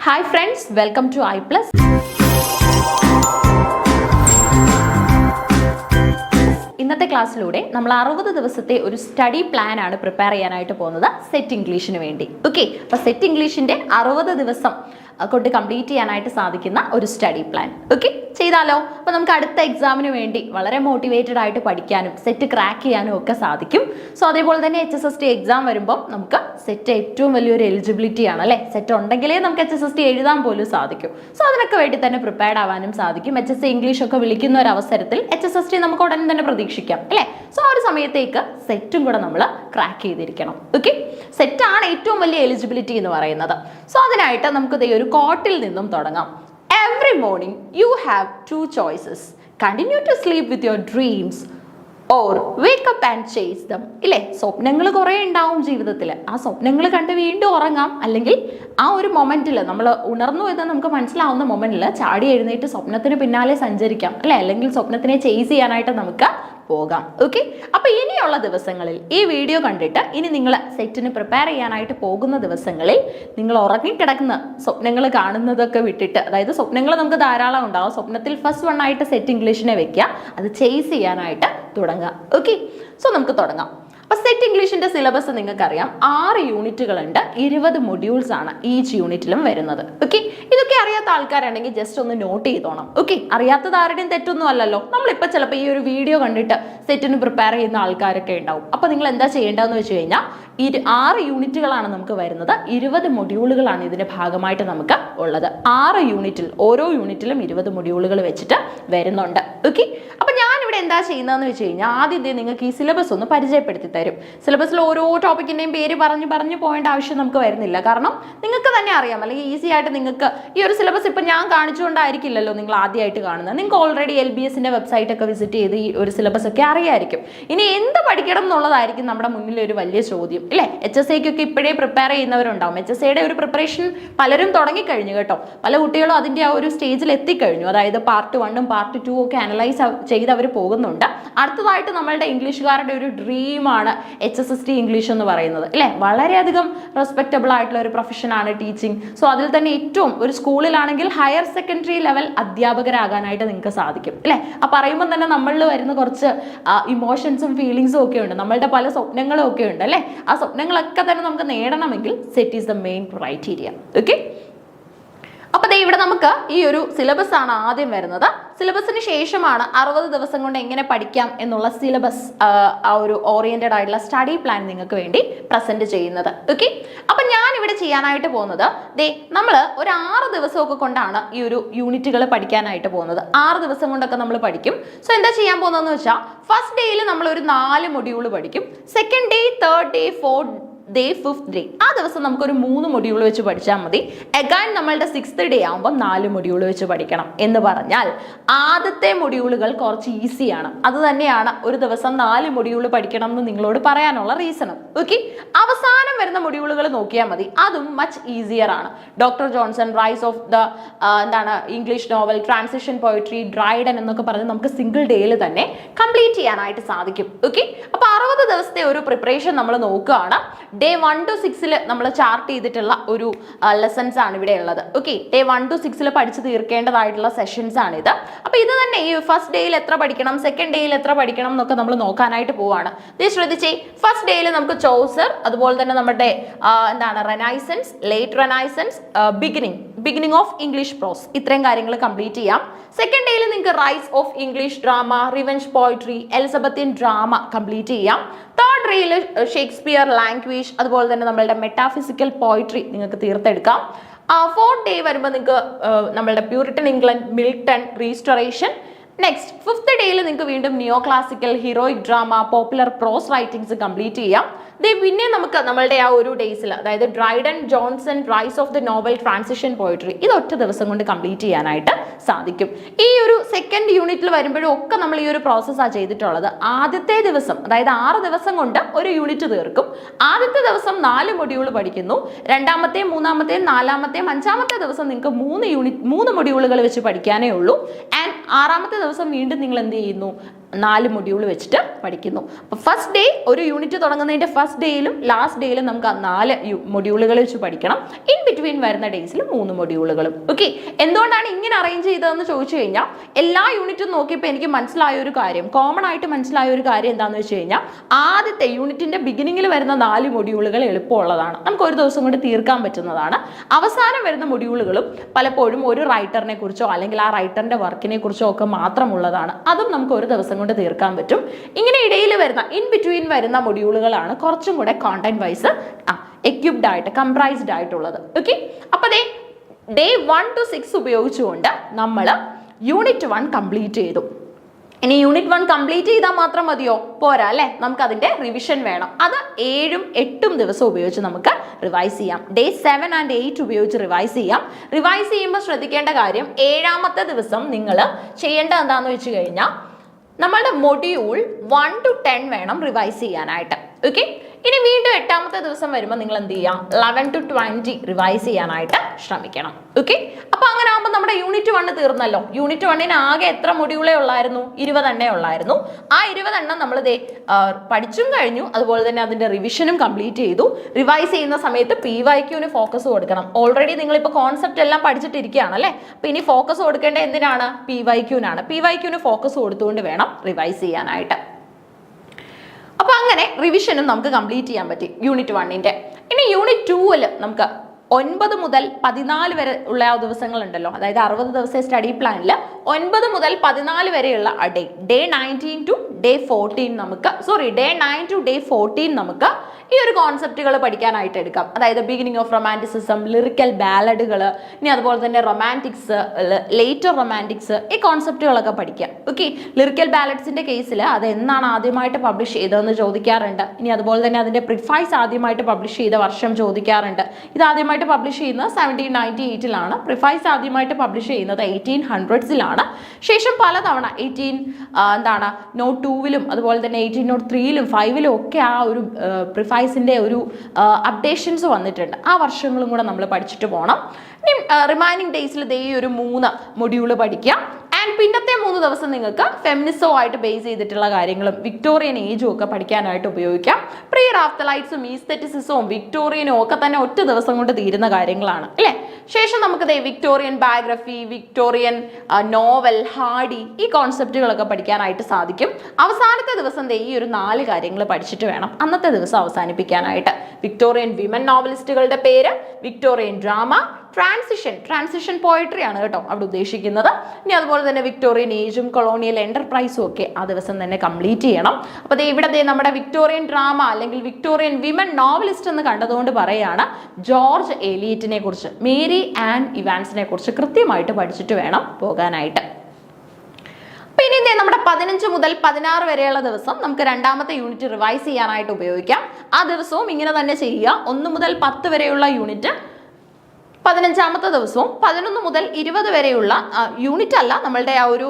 Hi friends, welcome to I+. ഇന്നത്തെ ക്ലാസ്സിലൂടെ നമ്മൾ 60 ദിവസത്തെ ഒരു സ്റ്റഡി പ്ലാൻ ആണ് പ്രിപ്പയർ ചെയ്യാനായിട്ട് പോകുന്നത് സെറ്റ് ഇംഗ്ലീഷിന് വേണ്ടി. ഓക്കെ, അപ്പോൾ സെറ്റ് ഇംഗ്ലീഷിന്റെ 60 ദിവസം കൊണ്ട് കംപ്ലീറ്റ് ചെയ്യാനായിട്ട് സാധിക്കുന്ന ഒരു സ്റ്റഡി പ്ലാൻ. ഓക്കെ, ചെയ്താലോ? അപ്പോൾ നമുക്ക് അടുത്ത എക്സാമിന് വേണ്ടി വളരെ മോട്ടിവേറ്റഡ് ആയിട്ട് പഠിക്കാനും സെറ്റ് ക്രാക്ക് ചെയ്യാനും ഒക്കെ സാധിക്കും. സോ അതേപോലെ തന്നെ HSST എക്സാം വരുമ്പോൾ നമുക്ക് സെറ്റ് ഏറ്റവും വലിയൊരു എലിജിബിലിറ്റി ആണ് അല്ലേ. സെറ്റ് ഉണ്ടെങ്കിലേ നമുക്ക് HSST എഴുതാൻ പോലും സാധിക്കും. സോ അതിനൊക്കെ വേണ്ടി തന്നെ പ്രിപ്പയർഡ് ആവാനും സാധിക്കും. HSC ഇംഗ്ലീഷ് ഒക്കെ വിളിക്കുന്ന ഒരു അവസരത്തിൽ HSST നമുക്ക് ഉടനെ തന്നെ പ്രതീക്ഷിക്കാം അല്ലേ. സോ ആ ഒരു സമയത്തേക്ക് സെറ്റും കൂടെ നമ്മൾ ക്രാക്ക് ചെയ്തിരിക്കണം. ഓക്കെ, സെറ്റാണ് ഏറ്റവും വലിയ എലിജിബിലിറ്റി എന്ന് പറയുന്നത്. സോ അതിനായിട്ട് നമുക്ക് ഒരു കോട്ടിൽ നിന്നും തുടങ്ങാം. Every morning you have two choices. Continue to sleep with your dreams or wake up and chase them. ഇല്ലേ, സ്വപ്നങ്ങൾ കുറേ ഉണ്ടാവും ജീവിതത്തിൽ. ആ സ്വപ്നങ്ങൾ കണ്ട് വീണ്ടും ഉറങ്ങാം, അല്ലെങ്കിൽ ആ ഒരു മൊമെന്റിൽ നമ്മൾ ഉണർന്നു എന്ന് നമുക്ക് മനസ്സിലാവുന്ന മൊമെന്റിൽ ചാടി എഴുന്നേറ്റ് സ്വപ്നത്തിന് പിന്നാലെ സഞ്ചരിക്കാം അല്ലേ, അല്ലെങ്കിൽ സ്വപ്നത്തിനെ ചേസ് ചെയ്യാനായിട്ട് നമുക്ക് പോകാം. ഓക്കെ, അപ്പൊ ഇനിയുള്ള ദിവസങ്ങളിൽ ഈ വീഡിയോ കണ്ടിട്ട് ഇനി നിങ്ങൾ സെറ്റിന് പ്രിപ്പയർ ചെയ്യാനായിട്ട് പോകുന്ന ദിവസങ്ങളിൽ നിങ്ങൾ ഉറങ്ങിക്കിടക്കുന്ന സ്വപ്നങ്ങൾ കാണുന്നതൊക്കെ വിട്ടിട്ട്, അതായത് സ്വപ്നങ്ങൾ നമുക്ക് ധാരാളം ഉണ്ടാവും, സ്വപ്നത്തിൽ ഫസ്റ്റ് വൺ ആയിട്ട് സെറ്റ് ഇംഗ്ലീഷിനെ വെക്കുക, അത് ചേസ് ചെയ്യാനായിട്ട് തുടങ്ങുക. ഓക്കെ, സോ നമുക്ക് തുടങ്ങാം. അപ്പോൾ സെറ്റ് ഇംഗ്ലീഷിന്റെ സിലബസ് നിങ്ങൾക്കറിയാം, 6 യൂണിറ്റുകളുണ്ട്, 20 മൊഡ്യൂൾസ് ആണ് ഈച്ച് യൂണിറ്റിലും വരുന്നത്. ഓക്കെ, ഇതൊക്കെ അറിയാത്ത ആൾക്കാരുണ്ടെങ്കിൽ ജസ്റ്റ് ഒന്ന് നോട്ട് ചെയ്തോണം. ഓക്കെ, അറിയാത്തത് ആരുടെയും തെറ്റൊന്നും അല്ലല്ലോ. നമ്മളിപ്പോൾ ചിലപ്പോൾ ഈ ഒരു വീഡിയോ കണ്ടിട്ട് സെറ്റിന് പ്രിപ്പയർ ചെയ്യുന്ന ആൾക്കാരൊക്കെ ഉണ്ടാവും. അപ്പോൾ നിങ്ങൾ എന്താ ചെയ്യേണ്ടതെന്ന് വെച്ച് കഴിഞ്ഞാൽ 6 യൂണിറ്റുകളാണ് നമുക്ക് വരുന്നത്, 20 മൊഡ്യൂളുകളാണ് ഇതിന്റെ ഭാഗമായിട്ട് നമുക്ക് ഉള്ളത്. 6 യൂണിറ്റിൽ ഓരോ യൂണിറ്റിലും 20 മൊഡ്യൂളുകൾ വെച്ചിട്ട് വരുന്നുണ്ട്. ഓക്കെ, അപ്പോൾ ഞാനിവിടെ എന്താ ചെയ്യുന്നതെന്ന് വെച്ച് കഴിഞ്ഞാൽ ആദ്യം നിങ്ങൾക്ക് ഈ സിലബസ് ഒന്ന് പരിചയപ്പെടുത്തി തരും. സിലബസിൽ ഓരോ ടോപ്പിക്കിന്റെയും പേര് പറഞ്ഞു പോകേണ്ട ആവശ്യം നമുക്ക് വരുന്നില്ല, കാരണം നിങ്ങൾക്ക് തന്നെ അറിയാം, അല്ലെങ്കിൽ ഈസി ആയിട്ട് നിങ്ങൾക്ക് ഈ ഒരു സിലബസ് ഇപ്പം ഞാൻ കാണിച്ചുകൊണ്ടായിരിക്കില്ലല്ലോ നിങ്ങൾ ആദ്യമായിട്ട് കാണുന്നത്. നിങ്ങൾക്ക് ഓൾറെഡി LBSന്റെ വെബ്സൈറ്റ് ഒക്കെ വിസിറ്റ് ചെയ്ത് ഈ ഒരു സിലബസ് ഒക്കെ അറിയായിരിക്കും. ഇനി എന്ത് പഠിക്കണം എന്നുള്ളതായിരിക്കും നമ്മുടെ മുന്നിൽ ഒരു വലിയ ചോദ്യം അല്ലേ. HSCക്കൊക്കെ ഇപ്പോഴേ പ്രിപ്പയർ ചെയ്യുന്നവരുണ്ടാവും. HSCയുടെ ഒരു പ്രിപ്പറേഷൻ പലരും തുടങ്ങിക്കഴിഞ്ഞു കേട്ടോ. പല കുട്ടികളും അതിൻ്റെ ആ ഒരു സ്റ്റേജിൽ എത്തിക്കഴിഞ്ഞു, അതായത് പാർട്ട് 1ഉം പാർട്ട് 2 ഒക്കെ അനലൈസ് ചെയ്ത് അവർ പോകുന്നുണ്ട്. അടുത്തതായിട്ട് നമ്മളുടെ ഇംഗ്ലീഷുകാരുടെ ഒരു ഡ്രീമാണ് HSST ഇംഗ്ലീഷ് എന്ന് പറയുന്നത് അല്ലേ. വളരെയധികം റെസ്പെക്റ്റബിൾ ആയിട്ടുള്ള ഒരു പ്രൊഫഷനാണ് ടീച്ചിങ്. സോ അതിൽ തന്നെ ഏറ്റവും ഒരു സ്കൂളിലാണെങ്കിൽ ഹയർ സെക്കൻഡറി ലെവൽ അധ്യാപകരാകാനായിട്ട് നിങ്ങൾക്ക് സാധിക്കും അല്ലേ. ആ പറയുമ്പോൾ തന്നെ നമ്മളിൽ വരുന്ന കുറച്ച് ഇമോഷൻസും ഫീലിങ്സും ഒക്കെ ഉണ്ട്, നമ്മളുടെ പല സ്വപ്നങ്ങളും ഒക്കെ ഉണ്ട് അല്ലേ. ആ സ്വപ്നങ്ങളൊക്കെ തന്നെ നമുക്ക് നേടണമെങ്കിൽ set is the main criteria. Okay, അപ്പോൾ ദേ ഇവിടെ നമുക്ക് ഈ ഒരു സിലബസ് ആണ് ആദ്യം വരുന്നത്. സിലബസിന് ശേഷമാണ് 60 ദിവസം കൊണ്ട് എങ്ങനെ പഠിക്കാം എന്നുള്ള സിലബസ്, ആ ഒരു ഓറിയന്റഡ് ആയിട്ടുള്ള സ്റ്റഡി പ്ലാൻ നിങ്ങൾക്ക് വേണ്ടി പ്രസന്റ് ചെയ്യുന്നത്. ഓക്കെ, അപ്പം ഞാൻ ഇവിടെ ചെയ്യാനായിട്ട് പോകുന്നത് നമ്മൾ ഒരു 6 ദിവസമൊക്കെ കൊണ്ടാണ് ഈ ഒരു യൂണിറ്റുകൾ പഠിക്കാനായിട്ട് പോകുന്നത്. 6 ദിവസം കൊണ്ടൊക്കെ നമ്മൾ പഠിക്കും. സോ എന്താ ചെയ്യാൻ പോകുന്നതെന്ന് വെച്ചാൽ ഫസ്റ്റ് ഡേയിൽ നമ്മൾ ഒരു 4 മൊഡ്യൂൾ പഠിക്കും. Second day, third day, fourth day, fifth day, ആ ദിവസം നമുക്കൊരു 3 മൊഡ്യൂൾ വെച്ച് പഠിച്ചാൽ മതി. അഗൈൻ നമ്മളുടെ 6th ഡേ ആകുമ്പോൾ 4 മൊഡ്യൂൾ വെച്ച് പഠിക്കണം. എന്ന് പറഞ്ഞാൽ ആദ്യത്തെ മൊഡ്യൂളുകൾ കുറച്ച് ഈസിയാണ്. അത് തന്നെയാണ് ഒരു ദിവസം 4 മൊഡ്യൂൾ പഠിക്കണം എന്ന് നിങ്ങളോട് പറയാനുള്ള റീസണും. ഓക്കെ, അവസാനം വരുന്ന മൊഡ്യൂളുകൾ നോക്കിയാൽ മതി, അതും മച്ച് ഈസിയർ ആണ്. Doctor Johnson, rise of the English novel, transition poetry, Dryden എന്നൊക്കെ പറഞ്ഞ് നമുക്ക് സിംഗിൾ ഡേയിൽ തന്നെ കംപ്ലീറ്റ് ചെയ്യാനായിട്ട് സാധിക്കും. ഓക്കെ, അപ്പോൾ 60 ദിവസത്തെ ഒരു പ്രിപ്പറേഷൻ നമ്മൾ നോക്കുകയാണ്. ഡേ 1 to 6 നമ്മൾ ചാർട്ട് ചെയ്തിട്ടുള്ള ഒരു ലെസൺസ് ആണ് ഇവിടെ ഉള്ളത്. ഓക്കെ, ഡേ 1 to 6 പഠിച്ചു തീർക്കേണ്ടതായിട്ടുള്ള സെഷൻസ് ആണ് ഇത്. അപ്പോൾ ഇത് തന്നെ ഈ ഫസ്റ്റ് ഡേയിൽ എത്ര പഠിക്കണം, സെക്കൻഡ് ഡേയിൽ എത്ര പഠിക്കണം എന്നൊക്കെ നമ്മൾ നോക്കാനായിട്ട് പോവാണ്. ശ്രദ്ധിച്ചേ, ഫസ്റ്റ് ഡേയിൽ നമുക്ക് ചോസർ, അതുപോലെ തന്നെ നമ്മുടെ renaissance, late renaissance, beginning of English prose, ഇത്രയും കാര്യങ്ങൾ കംപ്ലീറ്റ് ചെയ്യാം. സെക്കൻഡ് ഡേയിൽ നിങ്ങൾക്ക് rise of English drama, revenge poetry, Elizabethan drama complete ചെയ്യാം. തേർഡ് ഡേയിൽ ഷേക്സ്പിയർ ലാംഗ്വേജ്, അതുപോലെ തന്നെ നമ്മളുടെ മെറ്റാഫിസിക്കൽ പോയട്രി നിങ്ങൾക്ക് തീർത്തെടുക്കാം. ഫോർത്ത് ഡേ വരുമ്പോൾ നിങ്ങൾക്ക് നമ്മളുടെ puritan England, Milton, restoration. Next 5th ഡേയിൽ നിങ്ങൾക്ക് വീണ്ടും neo classical, heroic drama, popular prose writings complete ചെയ്യാം. പിന്നെ നമുക്ക് നമ്മളുടെ ആ ഒരു ഡേയ്സിൽ, അതായത് Dryden, Johnson, rise of the novel, transition poetry, ഇത് ഒറ്റ ദിവസം കൊണ്ട് കംപ്ലീറ്റ് ചെയ്യാനായിട്ട് സാധിക്കും. ഈ ഒരു സെക്കൻഡ് യൂണിറ്റിൽ വരുമ്പോഴും ഒക്കെ നമ്മൾ ഈ ഒരു പ്രോസസ്സാണ് ചെയ്തിട്ടുള്ളത്. ആദ്യത്തെ ദിവസം, അതായത് 6 ദിവസം കൊണ്ട് ഒരു യൂണിറ്റ് തീർക്കും. ആദ്യത്തെ ദിവസം 4 മൊഡ്യൂൾ പഠിക്കുന്നു. രണ്ടാമത്തെയും മൂന്നാമത്തെയും നാലാമത്തെയും 5ാമത്തെ ദിവസം നിങ്ങൾക്ക് 3 മൊഡ്യൂളുകൾ വെച്ച് പഠിക്കാനേ ഉള്ളൂ. ആൻഡ് 6ാമത്തെ ദിവസം വീണ്ടും നിങ്ങൾ എന്ത് ചെയ്യുന്നു, 4 മൊഡ്യൂൾ വെച്ചിട്ട് പഠിക്കുന്നു. അപ്പോൾ ഫസ്റ്റ് ഡേ ഒരു യൂണിറ്റ് തുടങ്ങുന്നതിൻ്റെ ഫസ്റ്റ് ഡേയിലും ലാസ്റ്റ് ഡേയിലും നമുക്ക് 4 മൊഡ്യൂളുകൾ വെച്ച് പഠിക്കണം. ഇൻ ബിറ്റ്വീൻ വരുന്ന ഡേയ്സിൽ 3 മൊഡ്യൂളുകളും. ഓക്കെ, എന്തുകൊണ്ടാണ് ഇങ്ങനെ അറേഞ്ച് ചെയ്തതെന്ന് ചോദിച്ചു കഴിഞ്ഞാൽ എല്ലാ യൂണിറ്റും നോക്കിയപ്പോൾ എനിക്ക് മനസ്സിലായ ഒരു കാര്യം, കോമൺ ആയിട്ട് മനസ്സിലായ ഒരു കാര്യം എന്താണെന്ന് വെച്ച് കഴിഞ്ഞാൽ ആദ്യത്തെ യൂണിറ്റിൻ്റെ ബിഗിനിങ്ങിൽ വരുന്ന 4 മൊഡ്യൂളുകൾ എളുപ്പമുള്ളതാണ്, നമുക്ക് ഒരു ദിവസം കൊണ്ട് തീർക്കാൻ പറ്റുന്നതാണ്. അവസാനം വരുന്ന മൊഡ്യൂളുകളും പലപ്പോഴും ഒരു റൈറ്ററിനെ കുറിച്ചോ അല്ലെങ്കിൽ ആ റൈറ്ററിൻ്റെ വർക്കിനെ കുറിച്ചോ ഒക്കെ മാത്രമുള്ളതാണ്. അതും നമുക്ക് ഒരു ദിവസം കൊണ്ട് തീർക്കാൻ പറ്റും. ഇങ്ങനെ ഇടയിൽ വരുന്ന ഇൻ ബിറ്റ്വീൻ വരുന്ന മൊഡ്യൂളുകളാണ് കുറച്ചും കൂടെ കോണ്ടന്റ് വൈസ് എക്യുപ്ഡ് ആയിട്ട് കംപ്രൈസ്ഡ് ആയിട്ടുള്ളത്. ഓക്കെ, അപ്പോൾ ഡേ 1 to 6 ഉപയോഗിച്ചുകൊണ്ട് നമ്മൾ യൂണിറ്റ് 1 കംപ്ലീറ്റ് ചെയ്തു. ഇനി യൂണിറ്റ് 1 കംപ്ലീറ്റ് ചെയ്താൽ മാത്രം മതിയോ? പോരാ അല്ലേ, നമുക്ക് അതിൻ്റെ റിവിഷൻ വേണം. അത് 7ഉം 8ഉം ദിവസം ഉപയോഗിച്ച് നമുക്ക് റിവൈസ് ചെയ്യാം. ഡേ 7 and 8 ഉപയോഗിച്ച് റിവൈസ് ചെയ്യാം. റിവൈസ് ചെയ്യുമ്പോൾ ശ്രദ്ധിക്കേണ്ട കാര്യം, 7ാമത്തെ ദിവസം നിങ്ങൾ ചെയ്യേണ്ടത് എന്താണെന്ന് വെച്ച് കഴിഞ്ഞാൽ നമ്മളുടെ മൊഡ്യൂൾ 1 to 10 വേണം റിവൈസ് ചെയ്യാനായിട്ട്. ഓക്കെ, ഇനി വീണ്ടും 8ാമത്തെ ദിവസം വരുമ്പോൾ നിങ്ങൾ എന്ത് ചെയ്യാം, 11 to 20 റിവൈസ് ചെയ്യാനായിട്ട് ശ്രമിക്കണം. ഓക്കെ, അപ്പോൾ അങ്ങനെ ആകുമ്പോൾ നമ്മുടെ യൂണിറ്റ് 1 തീർന്നല്ലോ. യൂണിറ്റ് 1ന് ആകെ എത്ര മൊഡ്യൂളേ ഉള്ളായിരുന്നു? 20 എണ്ണേ ഉള്ളായിരുന്നു. ആ 20 എണ്ണം നമ്മൾ പഠിച്ചും കഴിഞ്ഞു, അതുപോലെ തന്നെ അതിൻ്റെ റിവിഷനും കംപ്ലീറ്റ് ചെയ്തു. റിവൈസ് ചെയ്യുന്ന സമയത്ത് PYQന് ഫോക്കസ് കൊടുക്കണം. ഓൾറെഡി നിങ്ങളിപ്പോൾ കോൺസെപ്റ്റ് എല്ലാം പഠിച്ചിട്ടിരിക്കുകയാണല്ലേ, അപ്പോൾ ഇനി ഫോക്കസ് കൊടുക്കേണ്ട എന്തിനാണ്? PYQനാണ്. PYQന് ഫോക്കസ് കൊടുത്തുകൊണ്ട് വേണം റിവൈസ് ചെയ്യാനായിട്ട്. അപ്പോൾ അങ്ങനെ റിവിഷനും നമുക്ക് കംപ്ലീറ്റ് ചെയ്യാൻ പറ്റി യൂണിറ്റ് 1ൻ്റെ. ഇനി യൂണിറ്റ് 2ൽ നമുക്ക് 9 മുതൽ 14 വരെ ഉള്ള ദിവസങ്ങളുണ്ടല്ലോ, അതായത് 60 ദിവസത്തെ സ്റ്റഡി പ്ലാനിൽ 9 മുതൽ 14 വരെയുള്ള ഡേ 19 to day 14 നമുക്ക് ഡേ 9 to day 14 നമുക്ക് ഈ ഒരു കോൺസെപ്റ്റുകൾ പഠിക്കാനായിട്ട് എടുക്കാം. അതായത് ബിഗിനിങ് ഓഫ് റൊമാൻറ്റിസിസം, ലിറിക്കൽ ബാലഡുകൾ, ഇനി അതുപോലെ തന്നെ റൊമാൻറ്റിക്സ്, ലേറ്റർ റൊമാൻറ്റിക്സ്, ഈ കോൺസെപ്റ്റുകളൊക്കെ പഠിക്കാം. ഓക്കെ, ലിറിക്കൽ ബാലഡ്സിൻ്റെ കേസിൽ അത് എന്നാണ് ആദ്യമായിട്ട് പബ്ലിഷ് ചെയ്തതെന്ന് ചോദിക്കാറുണ്ട്. ഇനി അതുപോലെ തന്നെ അതിൻ്റെ പ്രിഫൈസ് ആദ്യമായിട്ട് പബ്ലിഷ് ചെയ്ത വർഷം ചോദിക്കാറുണ്ട്. ഇത് ആദ്യമായിട്ട് പബ്ലിഷ് ചെയ്യുന്നത് 1798-ലാണ്. പ്രിഫൈസ് ആദ്യമായിട്ട് പബ്ലിഷ് ചെയ്യുന്നത് 1800s-ലാണ്. ശേഷം പലതവണ നോട്ട് 2-ലും അതുപോലെ തന്നെ 1803-ലും 5-ലും ഒക്കെ ആ ഒരു പ്രിഫൈസിൻ്റെ ഒരു അപ്ഡേഷൻസ് വന്നിട്ടുണ്ട്. ആ വർഷങ്ങളും കൂടെ നമ്മൾ പഠിച്ചിട്ട് പോകണം. ഇനി റിമൈനിങ് ഡേയ്സിൽ ഈ ഒരു 3 മൊഡ്യൂള് പഠിക്കുക. ആൻഡ് പിന്നത്തെ 3 ദിവസം നിങ്ങൾക്ക് ഫെമിനിസവുമായിട്ട് ബേസ് ചെയ്തിട്ടുള്ള കാര്യങ്ങളും വിക്ടോറിയൻ ഏജും ഒക്കെ പഠിക്കാനായിട്ട് ഉപയോഗിക്കാം. പ്രീ റാഫ്തലൈറ്റ്സും ഈസ്തെറ്റിസിസവും വിക്ടോറിയനും ഒക്കെ തന്നെ ഒറ്റ ദിവസം കൊണ്ട് തീരുന്ന കാര്യങ്ങളാണ് അല്ലേ. ശേഷം നമുക്ക് Victorian biography, Victorian novel, Hardy, ഈ കോൺസെപ്റ്റുകളൊക്കെ പഠിക്കാനായിട്ട് സാധിക്കും. അവസാനത്തെ ദിവസം ഈ ഒരു 4 കാര്യങ്ങൾ പഠിച്ചിട്ട് വേണം അന്നത്തെ ദിവസം അവസാനിപ്പിക്കാനായിട്ട്. വിക്ടോറിയൻ വിമൻ നോവലിസ്റ്റുകളുടെ പേര്, വിക്ടോറിയൻ ഡ്രാമ, ട്രാൻസിഷൻ പോയട്രി ആണ് കേട്ടോ അവിടെ ഉദ്ദേശിക്കുന്നത്. ഇനി അതുപോലെ തന്നെ വിക്ടോറിയൻ ഏജും കൊളോണിയൽ എന്റർപ്രൈസും ഒക്കെ ആ ദിവസം തന്നെ കംപ്ലീറ്റ് ചെയ്യണം. അപ്പോൾ ഇവിടെ നമ്മുടെ വിക്ടോറിയൻ ഡ്രാമ അല്ലെങ്കിൽ വിക്ടോറിയൻ വിമൻ നോവലിസ്റ്റ് എന്ന് കണ്ടതുകൊണ്ട് പറയാണ് ജോർജ് എലിയറ്റിനെ കുറിച്ച്, മേരി ആൻ ഇവാൻസിനെ കുറിച്ച് കൃത്യമായിട്ട് പഠിച്ചിട്ട് വേണം പോകാനായിട്ട്. പിന്നെ നമ്മുടെ 15 മുതൽ 16 വരെയുള്ള ദിവസം നമുക്ക് 2ാമത്തെ യൂണിറ്റ് റിവൈസ് ചെയ്യാനായിട്ട് ഉപയോഗിക്കാം. ആ ദിവസവും ഇങ്ങനെ തന്നെ ചെയ്യുക. 1 മുതൽ 10 വരെയുള്ള യൂണിറ്റ് 15ാമത്തെ ദിവസവും 11 മുതൽ 20 വരെയുള്ള യൂണിറ്റ് അല്ല, നമ്മളുടെ ആ ഒരു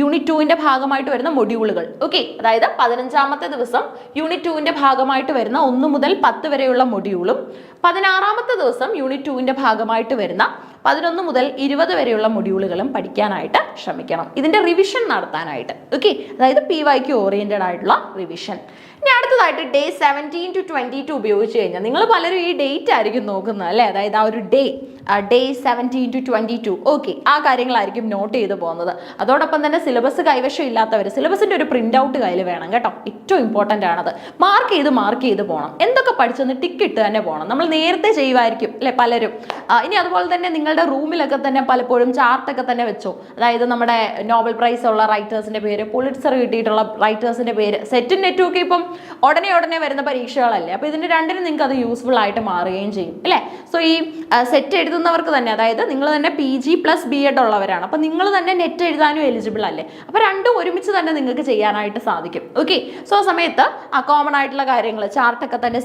യൂണിറ്റ് 2ന്റെ ഭാഗമായിട്ട് വരുന്ന മൊഡ്യൂളുകൾ. ഓക്കെ, അതായത് 15ാമത്തെ ദിവസം യൂണിറ്റ് 2ന്റെ ഭാഗമായിട്ട് വരുന്ന 1 മുതൽ 10 വരെയുള്ള മൊഡ്യൂളും 16ാമത്തെ ദിവസം യൂണിറ്റ് 2ന്റെ ഭാഗമായിട്ട് വരുന്ന 11 മുതൽ 20 വരെയുള്ള മൊഡ്യൂളുകളും പഠിക്കാനായിട്ട് ശ്രമിക്കണം, ഇതിന്റെ റിവിഷൻ നടത്താനായിട്ട്. ഓക്കെ, അതായത് PYQ ഓറിയന്റഡ് ആയിട്ടുള്ള റിവിഷൻ. ഇനി അടുത്തതായിട്ട് ഡേ 17 to 22 ഉപയോഗിച്ച് കഴിഞ്ഞാൽ നിങ്ങൾ പലരും ഈ ഡേറ്റ് ആയിരിക്കും നോക്കുന്നത് അല്ലേ, അതായത് ആ ഒരു ഡേ 17 to 22. ഓക്കെ, ആ കാര്യങ്ങളായിരിക്കും നോട്ട് ചെയ്ത് പോകുന്നത്. അതോടൊപ്പം തന്നെ സിലബസ് കൈവശം ഇല്ലാത്തവർ സിലബസിൻ്റെ ഒരു പ്രിൻ്റ് ഔട്ട് കയ്യിൽ വേണം കേട്ടോ, ഏറ്റവും ഇമ്പോർട്ടൻ്റ് ആണത്. മാർക്ക് ചെയ്ത് പോകണം, എന്തൊക്കെ പഠിച്ചെന്ന് ടിക്ക് ഇട്ട് തന്നെ പോകണം. നമ്മൾ നേരത്തെ ചെയ്യുമായിരിക്കും അല്ലേ പലരും. ഇനി അതുപോലെ തന്നെ നിങ്ങളുടെ റൂമിലൊക്കെ തന്നെ പലപ്പോഴും ചാർട്ടൊക്കെ തന്നെ വെച്ചോ, അതായത് നമ്മുടെ നോബൽ പ്രൈസ് ഉള്ള റൈറ്റേഴ്സിൻ്റെ പേര്, പുളിറ്റ്സർ കിട്ടിയിട്ടുള്ള റൈറ്റേഴ്സിൻ്റെ പേര്. സെറ്റും നെറ്റും ഒക്കെ ഇപ്പം ഉടനെ വരുന്ന പരീക്ഷകളല്ലേ, അപ്പോൾ ഇതിൻ്റെ രണ്ടിനും നിങ്ങൾക്ക് അത് യൂസ്ഫുൾ ആയിട്ട് മാറുകയും ചെയ്യും അല്ലേ. സോ ഈ സെറ്റ് എഴുതുന്നവർക്ക് തന്നെ, അതായത് നിങ്ങൾ തന്നെ PG + B.Ed ഉള്ളവരാണ്, അപ്പോൾ നിങ്ങൾ തന്നെ നെറ്റ് എഴുതാനും എലിജിബിൾ അല്ലേ, അപ്പോൾ രണ്ടും ഒരുമിച്ച് തന്നെ നിങ്ങൾക്ക് ചെയ്യാനായിട്ട് സാധിക്കും. ഓക്കെ, സോ ആ സമയത്ത് കോമൺ ആയിട്ടുള്ള കാര്യങ്ങൾ ചാർട്ടൊക്കെ തന്നെ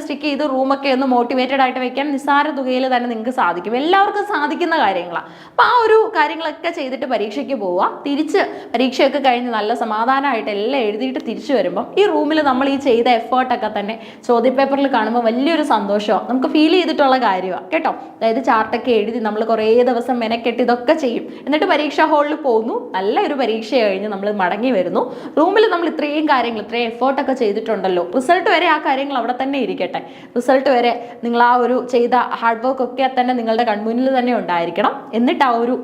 സ്റ്റിക്ക് ചെയ്ത് റൂമൊക്കെ ഒന്ന് മോട്ടിവേറ്റഡ് ആയിട്ട് വെക്കാൻ നിസ്സാര തുകയിൽ തന്നെ നിങ്ങൾക്ക് സാധിക്കും. എല്ലാവർക്കും സാധിക്കുന്ന കാര്യങ്ങളാണ്. അപ്പോൾ ആ ഒരു കാര്യങ്ങളൊക്കെ ചെയ്തിട്ട് പരീക്ഷയ്ക്ക് പോവുക. തിരിച്ച് പരീക്ഷയൊക്കെ കഴിഞ്ഞ് നല്ല സമാധാനമായിട്ട് എല്ലാം എഴുതിയിട്ട് തിരിച്ചു വരുമ്പോൾ വരുമ്പം ഈ റൂമിൽ നമ്മൾ ഈ ചെയ്ത എഫേർട്ടൊക്കെ തന്നെ ചോദ്യപേപ്പറിൽ കാണുമ്പോൾ വലിയൊരു സന്തോഷമാണ്, നമുക്ക് ഫീൽ ചെയ്തിട്ടുള്ള കാര്യമാണ് കേട്ടോ. അതായത് ചാർട്ടൊക്കെ എഴുതി നമ്മൾ കുറേ ദിവസം മെനക്കെട്ട് ഇതൊക്കെ ചെയ്യും, എന്നിട്ട് പരീക്ഷാ ഹാളിൽ പോകുന്നു, നല്ലൊരു പരീക്ഷ കഴിഞ്ഞ് നമ്മൾ മടങ്ങി വരുന്നു, റൂമിൽ നമ്മൾ ഇത്രയും കാര്യങ്ങൾ ഇത്രയും എഫേർട്ടൊക്കെ ചെയ്തിട്ടുണ്ടല്ലോ, റിസൾട്ട് വരെ ആ കാര്യങ്ങൾ അവിടെ തന്നെ ഇരിക്കട്ടെ, റിസൾട്ട് വരെ നിങ്ങൾ ആ ഒരു ചെയ്ത ഹാർഡ് വർക്ക് ഒക്കെ തന്നെ നിങ്ങളുടെ കൺമുന്നിൽ തന്നെ ഉണ്ടായിരിക്കണം. എന്നിട്ട് ആ ഒരു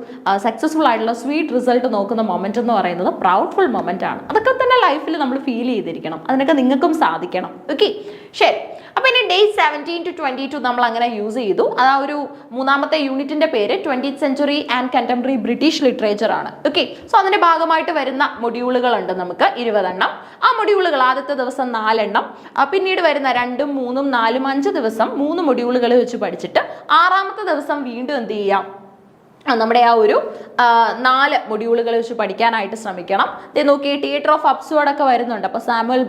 സക്സസ്ഫുൾ ആയിട്ടുള്ള സ്വീറ്റ് റിസൾട്ട് നോക്കുന്ന മൊമെന്റ് എന്ന് പറയുന്നത് പ്രൗഡ്ഫുൾ മൊമെന്റ് ആണ്. അതൊക്കെ തന്നെ ലൈഫിൽ നമ്മൾ ഫീൽ ചെയ്തിരിക്കണം, അതിനൊക്കെ നിങ്ങൾക്കും സാധിക്കണം. ഓക്കെ, ശരി. അപ്പൊ ഇനി ഡേ 17 to 22 നമ്മൾ അങ്ങനെ യൂസ് ചെയ്തു. അത് ആ ഒരു മൂന്നാമത്തെ യൂണിറ്റിന്റെ പേര് 20th century and contemporary British literature ആണ്. ഓക്കെ, സോ അതിന്റെ ഭാഗമായിട്ട് വരുന്ന മൊഡ്യൂളുകൾ ഉണ്ട് നമുക്ക് 20 എണ്ണം. ആ മൊഡ്യൂളുകൾ ആദ്യത്തെ ദിവസം 4 എണ്ണം, പിന്നീട് വരുന്ന 2, 3, 4, 5 ദിവസം 3 മൊഡ്യൂളുകൾ വെച്ച് പഠിച്ചിട്ട് 6ാമത്തെ ദിവസം വീണ്ടും എന്ത് ചെയ്യാം, നമ്മുടെ ആ ഒരു 4 മൊഡ്യൂളുകൾ വെച്ച് പഠിക്കാനായിട്ട് ശ്രമിക്കണം. നോക്കി തിയേറ്റർ ഓഫ് അബ്സേർഡ് ഒക്കെ വരുന്നുണ്ട്. അപ്പോൾ സാമുവൽ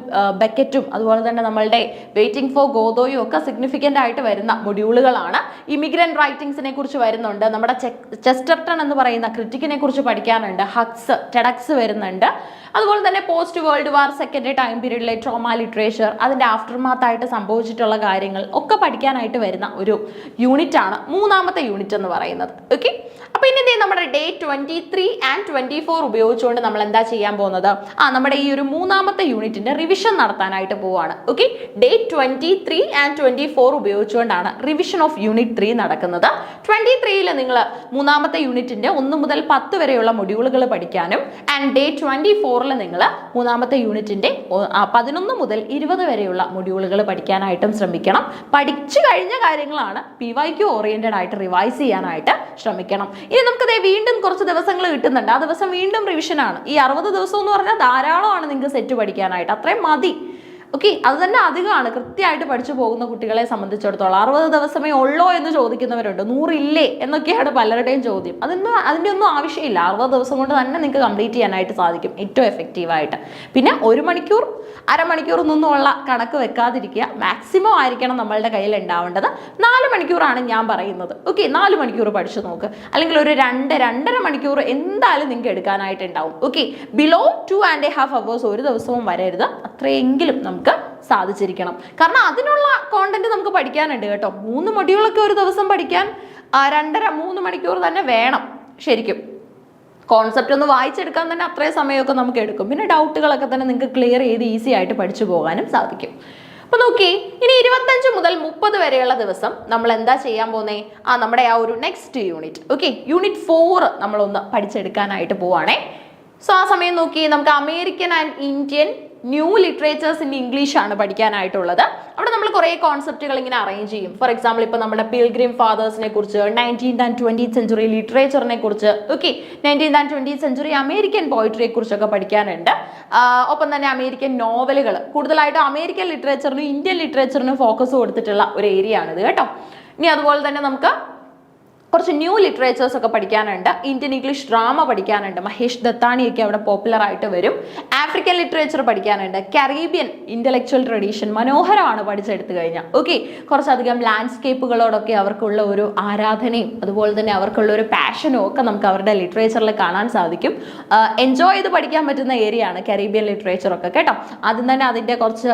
ബെക്കറ്റും അതുപോലെ തന്നെ നമ്മളുടെ വെയിറ്റിംഗ് ഫോർ ഗോദോയും ഒക്കെ സിഗ്നിഫിക്കൻ്റ് ആയിട്ട് വരുന്ന മൊഡ്യൂളുകളാണ്. ഇമിഗ്രന്റ് റൈറ്റിംഗ്സിനെ കുറിച്ച് വരുന്നുണ്ട്, നമ്മുടെ ചെസ്റ്റർട്ടൺ എന്ന് പറയുന്ന ക്രിറ്റിക്കിനെ കുറിച്ച് പഠിക്കാനുണ്ട്, ഹക്സ് ടെഡക്സ് വരുന്നുണ്ട്. അതുപോലെ തന്നെ post world war second time പീരീഡിലെ ട്രോമ ലിറ്ററേച്ചർ, അതിൻ്റെ ആഫ്റ്റർമാത്ത് ആയിട്ട് സംഭവിച്ചിട്ടുള്ള കാര്യങ്ങൾ ഒക്കെ പഠിക്കാനായിട്ട് വരുന്ന ഒരു യൂണിറ്റ് ആണ് 3ാമത്തെ യൂണിറ്റ് എന്ന് പറയുന്നത്. ഓക്കെ, അപ്പൊ ഇനി നമ്മുടെ ഡേ 23 and 24 ഉപയോഗിച്ചുകൊണ്ട് നമ്മൾ എന്താ ചെയ്യാൻ പോകുന്നത്, നമ്മുടെ ഈ ഒരു 3ാമത്തെ യൂണിറ്റിന്റെ റിവിഷൻ നടത്താനായിട്ട് പോവാണ്. ഓക്കെ, ഡേ 23 and 24 ഉപയോഗിച്ചുകൊണ്ടാണ് റിവിഷൻ ഓഫ് യൂണിറ്റ് 3 നടക്കുന്നത്. 23ൽ നിങ്ങൾ 3ാമത്തെ യൂണിറ്റിന്റെ 1 മുതൽ 10 വരെയുള്ള മൊഡ്യൂളുകൾ പഠിക്കാനും ആൻഡ് ഡേ 24ൽ നിങ്ങൾ 3ാമത്തെ യൂണിറ്റിന്റെ 11 മുതൽ 20 വരെയുള്ള മൊഡ്യൂളുകൾ പഠിക്കാനായിട്ടും ശ്രമിക്കണം. പഠിച്ചു കഴിഞ്ഞ കാര്യങ്ങളാണ് PYQ ഓറിയന്റഡ് ആയിട്ട് റിവൈസ് ചെയ്യാനായിട്ട് ശ്രമിക്കണം. ഇനി നമുക്ക് വീണ്ടും കുറച്ച് ദിവസങ്ങൾ കിട്ടുന്നുണ്ട്, ആ ദിവസം വീണ്ടും റിവിഷൻ ആണ്. ഈ 60 ദിവസം എന്ന് പറഞ്ഞാൽ ധാരാളമാണ് നിങ്ങൾക്ക് സെറ്റ് പഠിക്കാനായിട്ട്, അത്രയും മതി. ഓക്കെ, അത് തന്നെ അധികമാണ് കൃത്യമായിട്ട് പഠിച്ചു പോകുന്ന കുട്ടികളെ സംബന്ധിച്ചിടത്തോളം. 60 ദിവസമേ ഉള്ളോ എന്ന് ചോദിക്കുന്നവരുണ്ട്, 100 ഇല്ലേ എന്നൊക്കെയാണ് പലരുടെയും ചോദ്യം. അതിൻ്റെ ഒന്നും ആവശ്യമില്ല, 60 ദിവസം കൊണ്ട് തന്നെ നിങ്ങൾക്ക് കംപ്ലീറ്റ് ചെയ്യാനായിട്ട് സാധിക്കും ഏറ്റവും എഫക്റ്റീവായിട്ട്. പിന്നെ 1 മണിക്കൂർ അരമണിക്കൂർ ഒന്നുമുള്ള കണക്ക് വെക്കാതിരിക്കുക, മാക്സിമം ആയിരിക്കണം നമ്മളുടെ കയ്യിൽ ഉണ്ടാവേണ്ടത്. 4 മണിക്കൂറാണ് ഞാൻ പറയുന്നത്. ഓക്കെ, 4 മണിക്കൂർ പഠിച്ചു നോക്ക്, അല്ലെങ്കിൽ ഒരു 2-2.5 മണിക്കൂർ എന്തായാലും നിങ്ങൾക്ക് എടുക്കാനായിട്ടുണ്ടാവും. ഓക്കെ, ബിലോ 2.5 hours ഒരു ദിവസവും വരരുത്, അത്രയെങ്കിലും നമുക്ക് സാധിച്ചിരിക്കണം. കാരണം അതിനുള്ള കോണ്ടന്റ് നമുക്ക് പഠിക്കാനുണ്ട് കേട്ടോ. 3 മൊഡ്യൂളൊക്കെ ഒരു ദിവസം പഠിക്കാൻ 2.5-3 മണിക്കൂർ തന്നെ വേണം ശരിക്കും. കോൺസെപ്റ്റ് ഒന്ന് വായിച്ചെടുക്കാൻ തന്നെ അത്രയും സമയമൊക്കെ നമുക്ക് എടുക്കും. പിന്നെ ഡൗട്ടുകളൊക്കെ തന്നെ നിങ്ങൾക്ക് ക്ലിയർ ചെയ്ത് ഈസി ആയിട്ട് പഠിച്ചു പോകാനും സാധിക്കും. അപ്പൊ നോക്കി, ഇനി 25 മുതൽ 30 വരെയുള്ള ദിവസം നമ്മൾ എന്താ ചെയ്യാൻ പോകുന്നേ, നമ്മുടെ ആ ഒരു നെക്സ്റ്റ് യൂണിറ്റ്. ഓക്കെ, യൂണിറ്റ് 4 നമ്മളൊന്ന് പഠിച്ചെടുക്കാനായിട്ട് പോവാണേ. സോ ആ സമയം നോക്കി, നമുക്ക് American and Indian new literatures in English ആണ് പഠിക്കാനായിട്ടുള്ളത്. അവിടെ നമ്മൾ കുറേ കോൺസെപ്റ്റുകൾ ഇങ്ങനെ അറേഞ്ച് ചെയ്യും. ഫോർ എക്സാമ്പിൾ, ഇപ്പോൾ നമ്മുടെ പിൽഗ്രിം ഫാദേഴ്സിനെ കുറിച്ച്, 19th and 20th സെഞ്ചുറി ലിറ്ററേച്ചറിനെ കുറിച്ച്, ഓക്കെ, 19th and 20th century American പോയിട്രിയെ കുറിച്ചൊക്കെ പഠിക്കാനുണ്ട്. ഒപ്പം തന്നെ അമേരിക്കൻ നോവലുകൾ, കൂടുതലായിട്ടും അമേരിക്കൻ ലിറ്ററേച്ചറിനും ഇന്ത്യൻ ലിറ്ററേച്ചറിനും ഫോക്കസ് കൊടുത്തിട്ടുള്ള ഒരു ഏരിയ ആണിത് കേട്ടോ. ഇനി അതുപോലെ തന്നെ നമുക്ക് കുറച്ച് ന്യൂ ലിറ്ററേച്ചേഴ്സ് ഒക്കെ പഠിക്കാനുണ്ട്. ഇന്ത്യൻ ഇംഗ്ലീഷ് ഡ്രാമ പഠിക്കാനുണ്ട്, മഹേഷ് ദത്താനിയൊക്കെ അവിടെ പോപ്പുലർ ആയിട്ട് വരും. ആഫ്രിക്കൻ ലിറ്ററേച്ചർ പഠിക്കാനുണ്ട്. കരീബിയൻ ഇന്റലക്ച്വൽ ട്രഡീഷൻ മനോഹരമാണ് പഠിച്ചെടുത്തു കഴിഞ്ഞാൽ. ഓക്കെ, കുറച്ചധികം ലാൻഡ്സ്കേപ്പുകളോടൊക്കെ അവർക്കുള്ള ഒരു ആരാധനയും അതുപോലെ തന്നെ അവർക്കുള്ള ഒരു പാഷനും ഒക്കെ നമുക്ക് അവരുടെ ലിറ്ററേച്ചറിൽ കാണാൻ സാധിക്കും. എൻജോയ് ചെയ്ത് പഠിക്കാൻ പറ്റുന്ന ഏരിയ ആണ് കരീബിയൻ ലിറ്ററേച്ചർ ഒക്കെ കേട്ടോ. ആദ്യം തന്നെ അതിൻ്റെ കുറച്ച്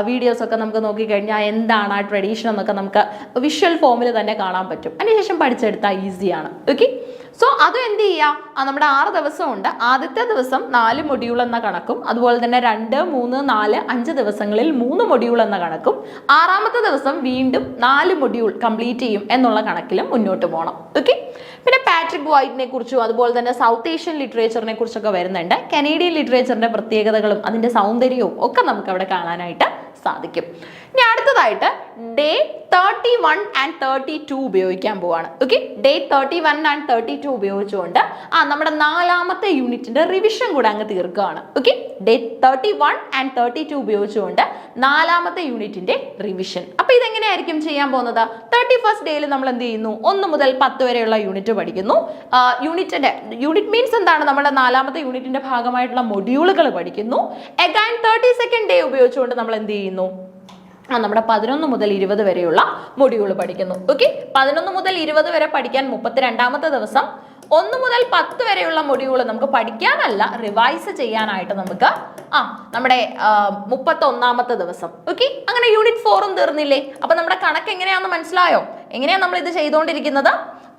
വീഡിയോസ് ഒക്കെ നമുക്ക് നോക്കിക്കഴിഞ്ഞാൽ എന്താണ് ആ ട്രഡീഷൻ എന്നൊക്കെ നമുക്ക് വിഷ്വൽ ഫോമിൽ തന്നെ കാണാൻ പറ്റും. അതിനുശേഷം പഠിച്ചെടുത്ത് ഈസിയാണ്. ഓക്കെ, സോ അത് എന്ത് ചെയ്യാം, നമ്മുടെ 6 ദിവസമുണ്ട്. ആദ്യത്തെ ദിവസം 4 മൊഡ്യൂൾ എന്ന കണക്കും, അതുപോലെ തന്നെ 2, 3, 4, 5 ദിവസങ്ങളിൽ 3 മൊഡ്യൂൾ എന്ന കണക്കും, 6ാമത്തെ ദിവസം വീണ്ടും 4 മൊഡ്യൂൾ കംപ്ലീറ്റ് ചെയ്യും എന്നുള്ള കണക്കിലും മുന്നോട്ട് പോകണം. ഓക്കെ, പിന്നെ പാട്രിക് വൈറ്റിനെ കുറിച്ചും അതുപോലെ തന്നെ സൗത്ത് ഏഷ്യൻ ലിറ്ററേച്ചറിനെ കുറിച്ചൊക്കെ വരുന്നുണ്ട്. കനേഡിയൻ ലിറ്ററേച്ചറിന്റെ പ്രത്യേകതകളും അതിന്റെ സൗന്ദര്യവും ഒക്കെ നമുക്ക് അവിടെ കാണാനായിട്ട് സാധിക്കും. ഇനി അടുത്തതായിട്ട് ഡേ 31 and 32 ഉപയോഗിക്കാൻ പോവാണ്. ഓക്കെ, ഡേ 31 and 32 ഉപയോഗിച്ചുകൊണ്ട് നമ്മുടെ 4ാമത്തെ യൂണിറ്റിന്റെ റിവിഷൻ കൂടെ അങ്ങ് തീർക്കുകയാണ്. ഓക്കെ, ഡേ 31 and 32 ഉപയോഗിച്ചുകൊണ്ട് 4ാമത്തെ യൂണിറ്റിന്റെ റിവിഷൻ. അപ്പൊ ഇതെങ്ങനെയായിരിക്കും ചെയ്യാൻ പോകുന്നത്, 31st ഡേയിൽ നമ്മൾ എന്ത് ചെയ്യുന്നു, 1 മുതൽ 10 വരെയുള്ള യൂണിറ്റ് പഠിക്കുന്നു. യൂണിറ്റ് മീൻസ് എന്താണ്, നമ്മുടെ 4ാമത്തെ യൂണിറ്റിന്റെ ഭാഗമായിട്ടുള്ള മൊഡ്യൂളുകൾ പഠിക്കുന്നു. അഗൈൻ 32nd ഡേ ഉപയോഗിച്ചുകൊണ്ട് നമ്മൾ എന്ത് ചെയ്യുന്നു, നമ്മുടെ 11 മുതൽ 20 വരെയുള്ള മൊഡ്യൂൾ പഠിക്കുന്നു. ഓക്കെ, 11 മുതൽ 20 വരെ പഠിക്കാൻ 32ാമത്തെ ദിവസം 1 മുതൽ 10 വരെയുള്ള മൊഡ്യൂൾ നമുക്ക് പഠിക്കാനല്ല റിവൈസ് ചെയ്യാനായിട്ട് നമുക്ക് നമ്മുടെ 31ാമത്തെ ദിവസം. ഓക്കെ, അങ്ങനെ യൂണിറ്റ് 4 തീർന്നില്ലേ? അപ്പൊ നമ്മുടെ കണക്ക് എങ്ങനെയാണെന്ന് മനസ്സിലായോ? എങ്ങനെയാണ് നമ്മൾ ഇത് ചെയ്തുകൊണ്ടിരിക്കുന്നത്?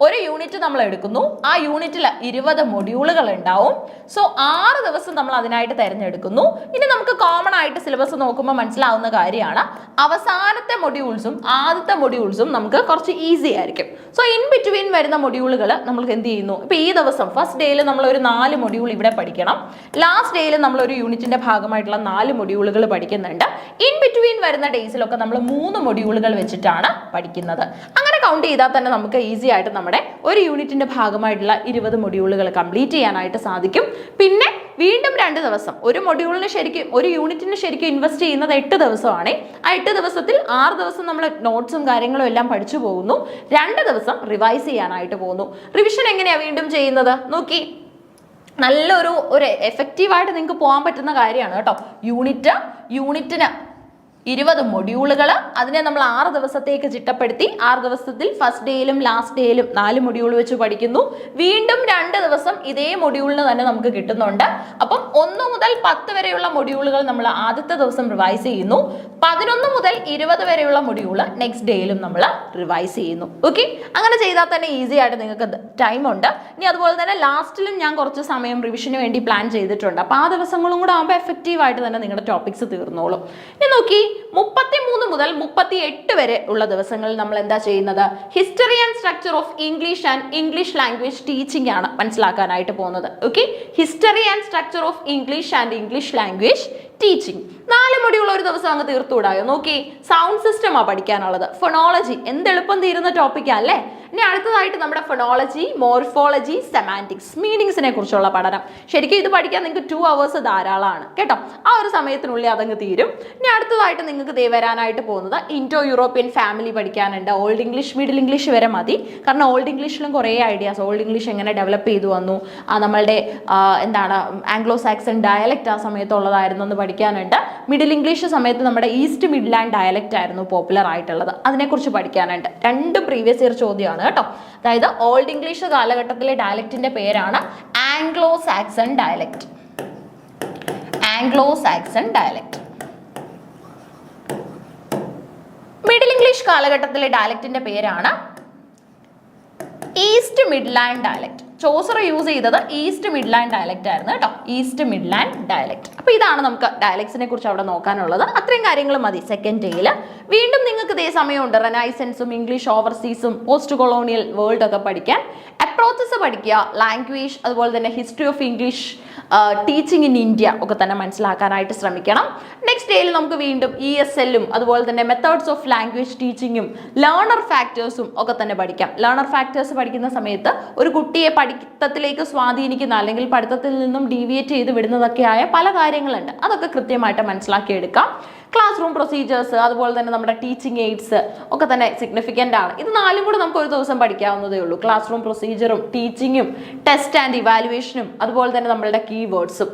ഒരു യൂണിറ്റ് നമ്മൾ എടുക്കുന്നു, ആ യൂണിറ്റിൽ 20 മൊഡ്യൂളുകൾ ഉണ്ടാവും. സോ 6 ദിവസം നമ്മൾ അതിനായിട്ട് തിരഞ്ഞെടുക്കുന്നു. ഇനി നമുക്ക് കോമൺ ആയിട്ട് സിലബസ് നോക്കുമ്പോൾ മനസ്സിലാവുന്ന കാര്യമാണ്, അവസാനത്തെ മൊഡ്യൂൾസും ആദ്യത്തെ മൊഡ്യൂൾസും നമുക്ക് കുറച്ച് ഈസി ആയിരിക്കും. സോ ഇൻ ബിറ്റ്വീൻ വരുന്ന മൊഡ്യൂളുകൾ നമ്മൾ എന്ത് ചെയ്യുന്നു? ഇപ്പൊ ഈ ദിവസം ഫസ്റ്റ് ഡേയിൽ നമ്മൾ ഒരു 4 മൊഡ്യൂൾ ഇവിടെ പഠിക്കണം, ലാസ്റ്റ് ഡേയിൽ നമ്മൾ ഒരു യൂണിറ്റിന്റെ ഭാഗമായിട്ടുള്ള 4 മൊഡ്യൂളുകൾ പഠിക്കുന്നുണ്ട്. ഇൻ ബിറ്റ്വീൻ വരുന്ന ഡേയ്സിലൊക്കെ നമ്മൾ 3 മൊഡ്യൂളുകൾ വെച്ചിട്ടാണ് പഠിക്കുന്നത്. അങ്ങനെ കൗണ്ട് ചെയ്താൽ തന്നെ നമുക്ക് ഈസി ആയിട്ട് നമ്മുടെ ഒരു യൂണിറ്റിന്റെ ഭാഗമായിട്ടുള്ള 20 മൊഡ്യൂളുകൾ കംപ്ലീറ്റ് ചെയ്യാനായിട്ട് സാധിക്കും. പിന്നെ വീണ്ടും 2 ദിവസം ഒരു മൊഡ്യൂളിന് ശരിക്കും ഒരു യൂണിറ്റിന് ശരിക്കും ഇൻവെസ്റ്റ് ചെയ്യുന്നത് 8 ദിവസമാണ്. ആ 8 ദിവസത്തിൽ 6 ദിവസം നമ്മൾ നോട്ട്സും കാര്യങ്ങളും എല്ലാം പഠിച്ചു പോകുന്നു, 2 ദിവസം റിവൈസ് ചെയ്യാനായിട്ട് പോകുന്നു. റിവിഷൻ എങ്ങനെയാ വീണ്ടും ചെയ്യുന്നത് നോക്കി, നല്ലൊരു എഫക്റ്റീവായിട്ട് നിങ്ങൾക്ക് പോകാൻ പറ്റുന്ന കാര്യമാണ് കേട്ടോ. യൂണിറ്റിന് 20 മൊഡ്യൂളുകൾ, അതിനെ നമ്മൾ 6 ദിവസത്തേക്ക് ചിട്ടപ്പെടുത്തി. 6 ദിവസത്തിൽ ഫസ്റ്റ് ഡേയിലും ലാസ്റ്റ് ഡേയിലും 4 മൊഡ്യൂൾ വെച്ച് പഠിക്കുന്നു. വീണ്ടും 2 ദിവസം ഇതേ മൊഡ്യൂളിന് തന്നെ നമുക്ക് കിട്ടുന്നുണ്ട്. അപ്പം 1 മുതൽ 10 വരെയുള്ള മൊഡ്യൂളുകൾ നമ്മൾ ആദ്യത്തെ ദിവസം റിവൈസ് ചെയ്യുന്നു. 11 മുതൽ 20 വരെയുള്ള മൊഡ്യൂൾ നെക്സ്റ്റ് ഡേയിലും നമ്മൾ റിവൈസ് ചെയ്യുന്നു. ഓക്കെ, അങ്ങനെ ചെയ്താൽ തന്നെ ഈസി ആയിട്ട് നിങ്ങൾക്ക് ടൈം ഉണ്ട്. ഇനി അതുപോലെ തന്നെ ലാസ്റ്റിലും ഞാൻ കുറച്ച് സമയം റിവിഷന് വേണ്ടി പ്ലാൻ ചെയ്തിട്ടുണ്ട്. അപ്പോൾ ആ ദിവസങ്ങളും കൂടെ ആകുമ്പോൾ എഫക്റ്റീവായിട്ട് തന്നെ നിങ്ങളുടെ ടോപ്പിക്സ് തീർന്നോളും. ഇനി നോക്കി, 33 മുതൽ 38 വരെ ഉള്ള ദിവസങ്ങളിൽ നമ്മൾ എന്താ ചെയ്യുന്നത്? History and structure of English and English language teaching ആണ് മനസ്സിലാക്കാനായിട്ട് പോകുന്നത്. Okay, history and structure of English and English language teaching 4 module ഒരു ദിവസം അങ്ങ് തീർത്തുകൂടായോ? നോക്കി, സൗണ്ട് സിസ്റ്റമാ പഠിക്കാനുള്ളത്. ഫൊണോളജി എന്തെളുപ്പം തീരുന്ന ടോപ്പിക്കാ അല്ലേ? ഇനി അടുത്തതായിട്ട് നമ്മുടെ ഫൊണോളജി, മോർഫോളജി, സെമാൻറ്റിക്സ്, മീനിങ്സിനെ കുറിച്ചുള്ള പഠനം. ശരിക്കും ഇത് പഠിക്കാൻ നിങ്ങൾക്ക് 2 hours ധാരാളമാണ് കേട്ടോ. ആ ഒരു സമയത്തിനുള്ളിൽ അതങ്ങ് തീരും. ഇനി അടുത്തതായിട്ട് നിങ്ങൾക്ക് വരാനായിട്ട് പോകുന്നത് ഇൻഡോ യൂറോപ്യൻ ഫാമിലി പഠിക്കാനുണ്ട്. ഓൾഡ് ഇംഗ്ലീഷ്, മിഡിൽ ഇംഗ്ലീഷ് വരെ മതി. കാരണം ഓൾഡ് ഇംഗ്ലീഷിലും കുറേ ഐഡിയാസ്, ഓൾഡ് ഇംഗ്ലീഷ് എങ്ങനെ ഡെവലപ്പ് ചെയ്തു വന്നു, നമ്മളുടെ ആംഗ്ലോ സാക്സൺ ഡയലക്റ്റ് ആ സമയത്തുള്ളതായിരുന്നു എന്ന് പഠിക്കാനുണ്ട്. മിഡിൽ ഇംഗ്ലീഷ് സമയത്ത് നമ്മുടെ ഈസ്റ്റ് മിഡ്ലാൻഡ് ഡയലക്റ്റ് ആയിരുന്നു പോപ്പുലർ ആയിട്ടുള്ളത്, അതിനെക്കുറിച്ച് പഠിക്കാനുണ്ട്. 2 പ്രീവിയസ് ഇയർ ചോദ്യമാണ് കേട്ടോ. അതായത് ഓൾഡ് ഇംഗ്ലീഷ് കാലഘട്ടത്തിലെ ഡയലക്റ്റിന്റെ പേരാണ് Anglo Saxon dialect. Anglo Saxon dialect. Middle English കാലഘട്ടത്തിലെ ഡയലക്റ്റിന്റെ പേരാണ് east Midland dialect. Chaucer use ചെയ്തത് ഈസ്റ്റ് മിഡ്ലാൻഡ് ഡയലക്റ്റ് ആയിരുന്നു കേട്ടോ, ഈസ്റ്റ് മിഡ്ലാൻഡ് ഡയലക്റ്റ്. അപ്പൊ ഇതാണ് നമുക്ക് ഡയലക്ട്സിനെ കുറിച്ച് അവിടെ നോക്കാനുള്ളത്. അത്രയും കാര്യങ്ങൾ മതി സെക്കൻഡ് ഡേയിൽ. വീണ്ടും നിങ്ങൾക്ക് ഇതേ സമയമുണ്ട് റെനൈസൻസും ഇംഗ്ലീഷ് ഓവർസീസും പോസ്റ്റ് കൊളോണിയൽ വേൾഡ് ഒക്കെ പഠിക്കാൻ. അപ്രോച്ചസ് പഠിക്കുക, ലാംഗ്വേജ്, അതുപോലെ തന്നെ history of English teaching in India ഒക്കെ തന്നെ മനസ്സിലാക്കാനായിട്ട് ശ്രമിക്കണം. നെക്സ്റ്റ് ഡേയിൽ നമുക്ക് വീണ്ടും ESLും അതുപോലെ തന്നെ മെത്തേഡ്സ് ഓഫ് ലാംഗ്വേജ് ടീച്ചിങ്ങും ലേണർ ഫാക്ടേഴ്സും ഒക്കെ തന്നെ പഠിക്കാം. ലേണർ ഫാക്ടേഴ്സ് പഠിക്കുന്ന സമയത്ത് ഒരു കുട്ടിയെ പഠിത്തത്തിലേക്ക് സ്വാധീനിക്കുന്ന അല്ലെങ്കിൽ പഠിത്തത്തിൽ നിന്നും ഡീവിയേറ്റ് ചെയ്ത് വിടുന്നതൊക്കെയായ പല കാര്യങ്ങളുണ്ട്, അതൊക്കെ കൃത്യമായിട്ട് മനസ്സിലാക്കിയെടുക്കാം. ക്ലാസ് റൂം പ്രൊസീജിയേഴ്സ്, അതുപോലെ തന്നെ നമ്മുടെ ടീച്ചിങ് എയ്ഡ്സ് ഒക്കെ തന്നെ സിഗ്നിഫിക്കൻ്റ് ആണ്. ഇത് 4 കൂടെ നമുക്ക് ഒരു ദിവസം പഠിക്കാവുന്നതേ ഉള്ളൂ. ക്ലാസ് റൂം പ്രൊസീജിയറും ടീച്ചിങ്ങും ടെസ്റ്റ് ആൻഡ് ഇവാലുവേഷനും അതുപോലെ തന്നെ നമ്മളുടെ കീവേഡ്സും.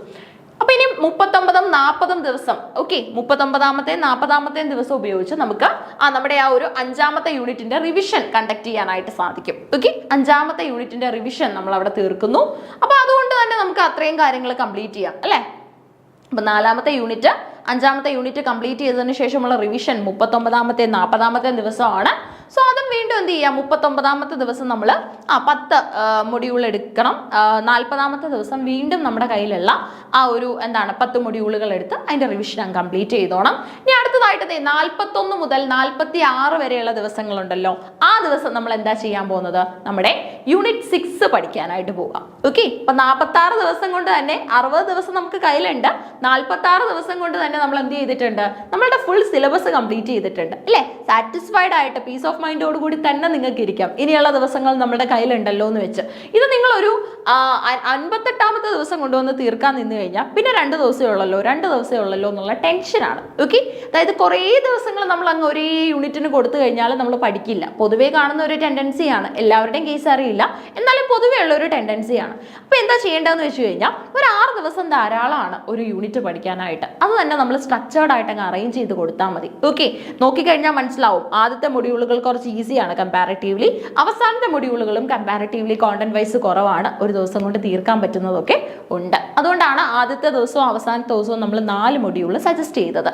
അപ്പൊ ഇനി 39ഉം 40ഉം ദിവസം, ഓക്കെ, 39ാമത്തെയും 40ാമത്തെയും ദിവസം ഉപയോഗിച്ച് നമുക്ക് നമ്മുടെ ആ ഒരു 5ാമത്തെ യൂണിറ്റിന്റെ റിവിഷൻ കണ്ടക്ട് ചെയ്യാനായിട്ട് സാധിക്കും. ഓക്കെ, 5ാമത്തെ യൂണിറ്റിന്റെ റിവിഷൻ നമ്മൾ അവിടെ തീർക്കുന്നു. അപ്പൊ അതുകൊണ്ട് തന്നെ നമുക്ക് അത്രയും കാര്യങ്ങൾ കംപ്ലീറ്റ് ചെയ്യാം അല്ലേ? അപ്പൊ 4ാമത്തെ യൂണിറ്റ് 5ാമത്തെ യൂണിറ്റ് കംപ്ലീറ്റ് ചെയ്തതിന് ശേഷമുള്ള റിവിഷൻ 39ാമത്തെയും 40ാമത്തെയും ദിവസമാണ്. സോ അതും വീണ്ടും എന്ത് ചെയ്യാം, 39ാമത്തെ ദിവസം നമ്മൾ 10 മൊഡ്യൂൾ എടുക്കണം. 40ാമത്തെ ദിവസം വീണ്ടും നമ്മുടെ കയ്യിലുള്ള ആ ഒരു 10 മൊഡ്യൂളുകൾ എടുത്ത് അതിന്റെ റിവിഷൻ കംപ്ലീറ്റ് ചെയ്തോണം. ഇനി അടുത്തതായിട്ട് 41 മുതൽ 46 വരെയുള്ള ദിവസങ്ങളുണ്ടല്ലോ, ആ ദിവസം നമ്മൾ എന്താ ചെയ്യാൻ പോകുന്നത്? നമ്മുടെ യൂണിറ്റ് 6 പഠിക്കാനായിട്ട് പോകാം. ഓക്കെ, അപ്പൊ 46 ദിവസം കൊണ്ട് തന്നെ 60 ദിവസം നമുക്ക് കയ്യിലുണ്ട്. 46 ദിവസം കൊണ്ട് തന്നെ നമ്മൾ എന്ത് ചെയ്തിട്ടുണ്ട്? നമ്മളുടെ ഫുൾ സിലബസ് കംപ്ലീറ്റ് ചെയ്തിട്ടുണ്ട് അല്ലേ? സാറ്റിസ്ഫൈഡ് ആയിട്ട് പീസ് ഓഫ് മൈൻഡോട് കൂടി തന്നെ നിങ്ങൾക്ക് ഇരിക്കാം, ഇനിയുള്ള ദിവസങ്ങൾ നമ്മുടെ കയ്യിലുണ്ടല്ലോ എന്ന് വെച്ച്. ഇത് നിങ്ങളൊരു 58ാമത്തെ ദിവസം കൊണ്ടുവന്ന് തീർക്കാൻ നിന്ന് കഴിഞ്ഞാൽ പിന്നെ 2 ദിവസമേ ഉള്ളല്ലോ എന്നുള്ള ടെൻഷനാണ്. ഓക്കെ, അതായത് കുറേ ദിവസങ്ങൾ നമ്മൾ അങ്ങ് ഒരേ യൂണിറ്റിന് കൊടുത്തു കഴിഞ്ഞാൽ നമ്മൾ പഠിക്കില്ല. പൊതുവേ കാണുന്ന ഒരു ടെൻഡൻസിയാണ്, എല്ലാവരുടെയും കേസ് അറിയില്ല. ഇല്ല, എന്നാലും പൊതുവേ ഉള്ള ഒരു ടെൻഡൻസിയാണ്. അപ്പോൾ എന്താ ചെയ്യേണ്ടതെന്ന് വെച്ച് കഴിഞ്ഞാൽ ഒരു 6 ദിവസം ധാരാളമാണ് ഒരു യൂണിറ്റ് പഠിക്കാനായിട്ട്. അത് തന്നെ നമ്മൾ സ്ട്രക്ചേർഡ് ആയിട്ട് അങ്ങ് അറേഞ്ച് ചെയ്ത് കൊടുത്താൽ മതി. ഓക്കെ, നോക്കിക്കഴിഞ്ഞാൽ മനസ്സിലാവും ആദ്യത്തെ മൊഡ്യൂളുകൾ കുറച്ച് ഈസിയാണ് കമ്പാരിറ്റീവ്ലി, അവസാനത്തെ മൊഡ്യൂളുകളും കമ്പാരിറ്റീവ്ലി കോണ്ടന്റ് വൈസ് കുറവാണ്, ഒരു ദിവസം കൊണ്ട് തീർക്കാൻ പറ്റുന്നതൊക്കെ ഉണ്ട്. അതുകൊണ്ടാണ് ആദ്യത്തെ ദിവസവും അവസാനത്തെ ദിവസവും നമ്മൾ 4 മൊഡ്യൂൾ സജസ്റ്റ് ചെയ്തത്.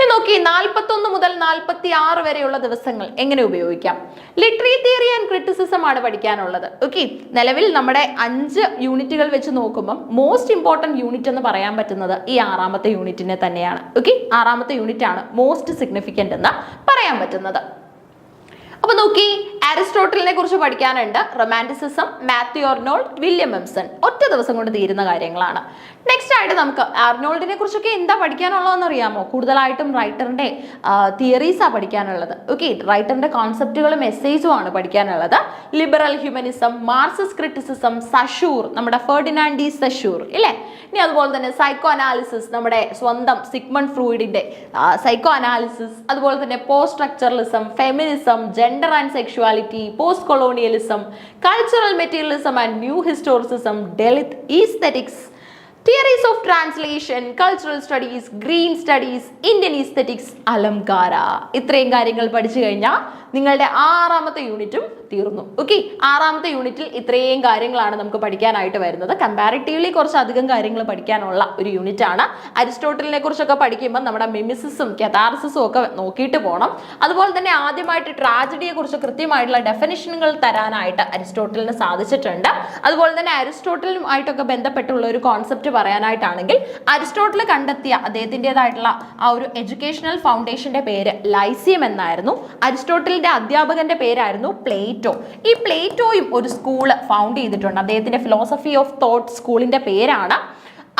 നോക്കി 41 മുതൽ 46 വരെയുള്ള ദിവസങ്ങൾ എങ്ങനെ ഉപയോഗിക്കാം? ലിറ്റററി തിയറി ആൻഡ് ക്രിറ്റിസിസം ആണ് പഠിക്കാനുള്ളത്. ഓക്കെ, നിലവിൽ നമ്മുടെ 5 യൂണിറ്റുകൾ വെച്ച് നോക്കുമ്പോൾ മോസ്റ്റ് ഇമ്പോർട്ടൻറ്റ് യൂണിറ്റ് എന്ന് പറയാൻ പറ്റുന്നത് ഈ 6ാമത്തെ യൂണിറ്റിനെ തന്നെയാണ്. ഓക്കെ, 6ാമത്തെ യൂണിറ്റ് ആണ് മോസ്റ്റ് സിഗ്നിഫിക്കൻ്റ് എന്ന് പറയാൻ പറ്റുന്നത്. അപ്പൊ നോക്കി, അരിസ്റ്റോട്ടലിനെ കുറിച്ച് പഠിക്കാനുണ്ട്. റൊമാൻറ്റിസിസം, മാത്യു അർണോൾഡ്, വില്യം എംസൺ, ഒറ്റ ദിവസം കൊണ്ട് തീരുന്ന കാര്യങ്ങളാണ്. നെക്സ്റ്റ് ആയിട്ട് നമുക്ക് അർണോൾഡിനെ കുറിച്ചൊക്കെ എന്താ പഠിക്കാനുള്ളതെന്ന് അറിയാമോ? കൂടുതലായിട്ടും റൈറ്ററിന്റെ തിയറീസാണ് പഠിക്കാനുള്ളത്. ഓക്കെ, റൈറ്ററിന്റെ കോൺസെപ്റ്റുകളും എസ്സേസും ആണ് പഠിക്കാനുള്ളത്. ലിബറൽ ഹ്യൂമനിസം, മാർക്സിസ്റ്റ് ക്രിറ്റിസിസം, സഷൂർ, നമ്മുടെ ഫെർഡിനാൻഡ് ഡി സഷൂർ ഇല്ലേ. ഇനി അതുപോലെ തന്നെ സൈക്കോ അനാലിസിസ്, നമ്മുടെ സ്വന്തം സിഗ്മണ്ട് ഫ്രൂയിഡിന്റെ സൈക്കോ അനാലിസിസ്, അതുപോലെ തന്നെ post structuralism, feminism, gender and sexuality, post colonialism, cultural materialism and new historicism, Dalit, aesthetics, theories of translation, cultural studies, green studies, Indian aesthetics, alankara. ഇത്രയും കാര്യങ്ങൾ പഠിച്ചു കഴിഞ്ഞാൽ നിങ്ങളുടെ 6ാമത്തെ യൂണിറ്റും തീർന്നു. ഓക്കെ, 6ാമത്തെ യൂണിറ്റിൽ ഇത്രയും കാര്യങ്ങളാണ് നമുക്ക് പഠിക്കാനായിട്ട് വരുന്നത്. കമ്പാരിറ്റീവ്ലി കുറച്ച് അധികം കാര്യങ്ങൾ പഠിക്കാനുള്ള ഒരു യൂണിറ്റ് ആണ്. അരിസ്റ്റോട്ടലിനെ കുറിച്ചൊക്കെ പഠിക്കുമ്പോൾ നമ്മുടെ മിമിസിസും കഥാർസിസും ഒക്കെ നോക്കിയിട്ട് പോകണം. അതുപോലെ തന്നെ ആദ്യമായിട്ട് ട്രാജഡിയെ കുറിച്ച് കൃത്യമായിട്ടുള്ള ഡെഫിനിഷനുകൾ തരാനായിട്ട് അരിസ്റ്റോട്ടലിന് സാധിച്ചിട്ടുണ്ട്. അതുപോലെ തന്നെ അരിസ്റ്റോട്ടലുമായിട്ടൊക്കെ ബന്ധപ്പെട്ടുള്ള ഒരു കോൺസെപ്റ്റ് പറയാനായിട്ടാണെങ്കിൽ അരിസ്റ്റോട്ടിൽ കണ്ടെത്തിയ അദ്ദേഹത്തിൻ്റെതായിട്ടുള്ള ആ ഒരു എഡ്യൂക്കേഷണൽ ഫൗണ്ടേഷന്റെ പേര് ലൈസിയം എന്നായിരുന്നു. അരിസ്റ്റോട്ടിലിന്റെ അധ്യാപകന്റെ പേരായിരുന്നു പ്ലേറ്റോ. ഈ പ്ലേറ്റോയും ഒരു സ്കൂള് ഫൗണ്ട് ചെയ്തിട്ടുണ്ട്. അദ്ദേഹത്തിന്റെ ഫിലോസഫി ഓഫ് തോട്ട് സ്കൂളിന്റെ പേരാണ്